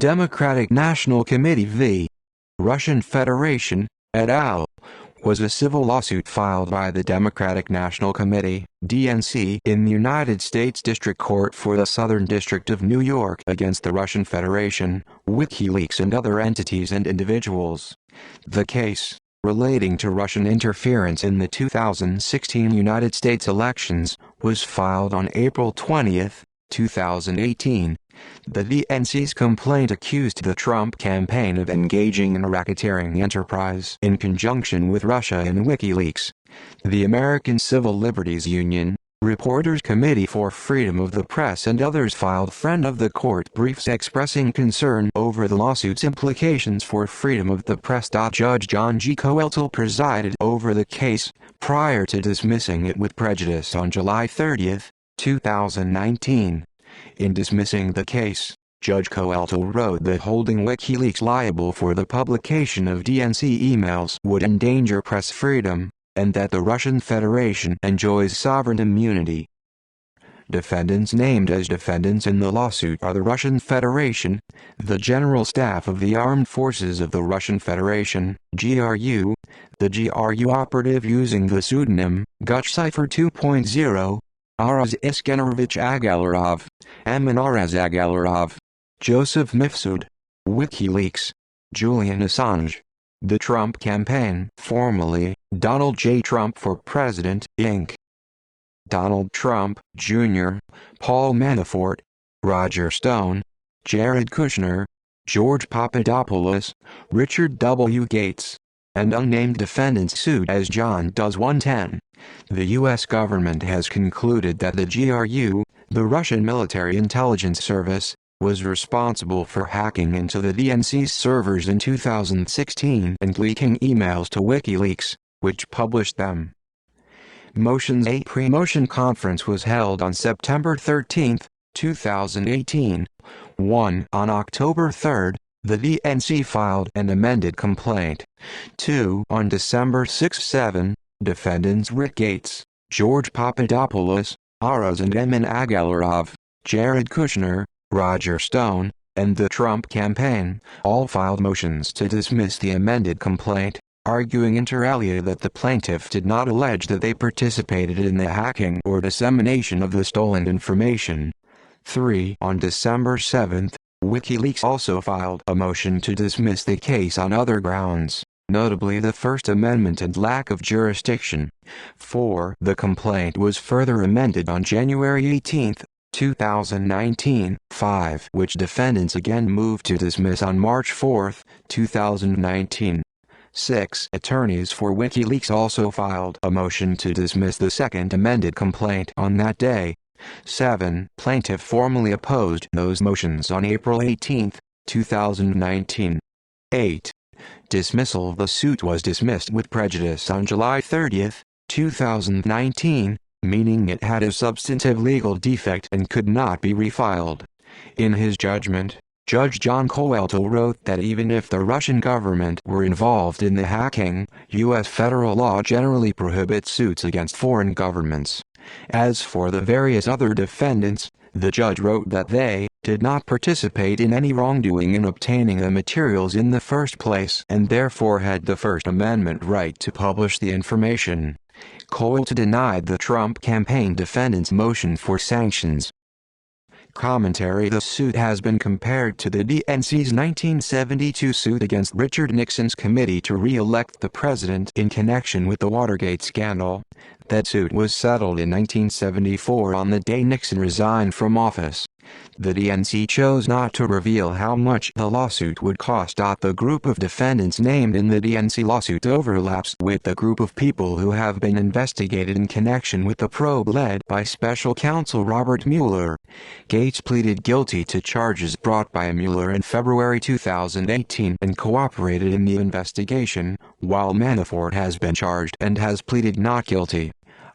Democratic National Committee v. Russian Federation, et al., was a civil lawsuit filed by the Democratic National Committee (DNC) in the United States District Court for the Southern District of New York against the Russian Federation, WikiLeaks and other entities and individuals. The case, relating to Russian interference in the 2016 United States elections, was filed on April 20, 2018. The DNC's complaint accused the Trump campaign of engaging in a racketeering enterprise in conjunction with Russia and WikiLeaks. The American Civil Liberties Union, Reporters Committee for Freedom of the Press and others filed friend of the court briefs expressing concern over the lawsuit's implications for freedom of the press. Judge John G. Coeltel presided over the case, prior to dismissing it with prejudice on July 30, 2019. In dismissing the case, Judge Coeltel wrote that holding WikiLeaks liable for the publication of DNC emails would endanger press freedom, and that the Russian Federation enjoys sovereign immunity. Defendants named as defendants in the lawsuit are the Russian Federation, the General Staff of the Armed Forces of the Russian Federation, GRU, the GRU operative using the pseudonym Gutcipher 2.0, Araz Iskenerovich Agalarov, Amin Araz Agalarov, Joseph Mifsud, WikiLeaks, Julian Assange. The Trump Campaign, formerly Donald J. Trump for President, Inc. Donald Trump, Jr., Paul Manafort, Roger Stone, Jared Kushner, George Papadopoulos, Richard W. Gates, and unnamed defendants sued as John Does 110. The U.S. government has concluded that the GRU, the Russian military intelligence service, was responsible for hacking into the DNC's servers in 2016 and leaking emails to WikiLeaks, which published them. A pre-motion conference was held on September 13, 2018. 1. On October 3, the DNC filed an amended complaint. 2. On December 6-7, defendants Rick Gates, George Papadopoulos, Araz and Amin Agalarov, Jared Kushner, Roger Stone, and the Trump campaign, all filed motions to dismiss the amended complaint, arguing inter alia that the plaintiff did not allege that they participated in the hacking or dissemination of the stolen information. 3. On December 7, WikiLeaks also filed a motion to dismiss the case on other grounds, notably the First Amendment and lack of jurisdiction. 4. The complaint was further amended on January 18, 2019. 5. Which defendants again moved to dismiss on March 4, 2019. 6. Attorneys for WikiLeaks also filed a motion to dismiss the second amended complaint on that day. 7. Plaintiff formally opposed those motions on April 18, 2019. 8. Dismissal of the suit was dismissed with prejudice on July 30, 2019, meaning it had a substantive legal defect and could not be refiled. In his judgment, Judge John Coeltel wrote that even if the Russian government were involved in the hacking, U.S. federal law generally prohibits suits against foreign governments. As for the various other defendants, the judge wrote that they did not participate in any wrongdoing in obtaining the materials in the first place and therefore had the First Amendment right to publish the information. Coeltel denied the Trump campaign defendants' motion for sanctions. Commentary. The suit has been compared to the DNC's 1972 suit against Richard Nixon's committee to re-elect the president in connection with the Watergate scandal. That suit was settled in 1974 on the day Nixon resigned from office. The DNC chose not to reveal how much the lawsuit would cost. The group of defendants named in the DNC lawsuit overlaps with the group of people who have been investigated in connection with the probe led by special counsel Robert Mueller. Gates pleaded guilty to charges brought by Mueller in February 2018 and cooperated in the investigation, while Manafort has been charged and has pleaded not guilty.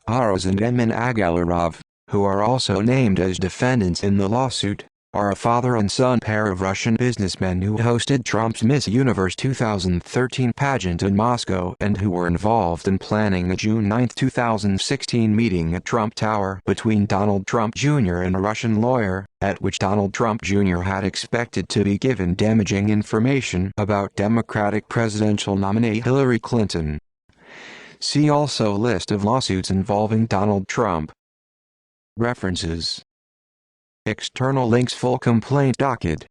Araz and Amin Agalarov, who are also named as defendants in the lawsuit, are a father and son pair of Russian businessmen who hosted Trump's Miss Universe 2013 pageant in Moscow and who were involved in planning a June 9, 2016 meeting at Trump Tower between Donald Trump Jr. and a Russian lawyer, at which Donald Trump Jr. had expected to be given damaging information about Democratic presidential nominee Hillary Clinton. See also list of lawsuits involving Donald Trump. References. External links. Full complaint docket.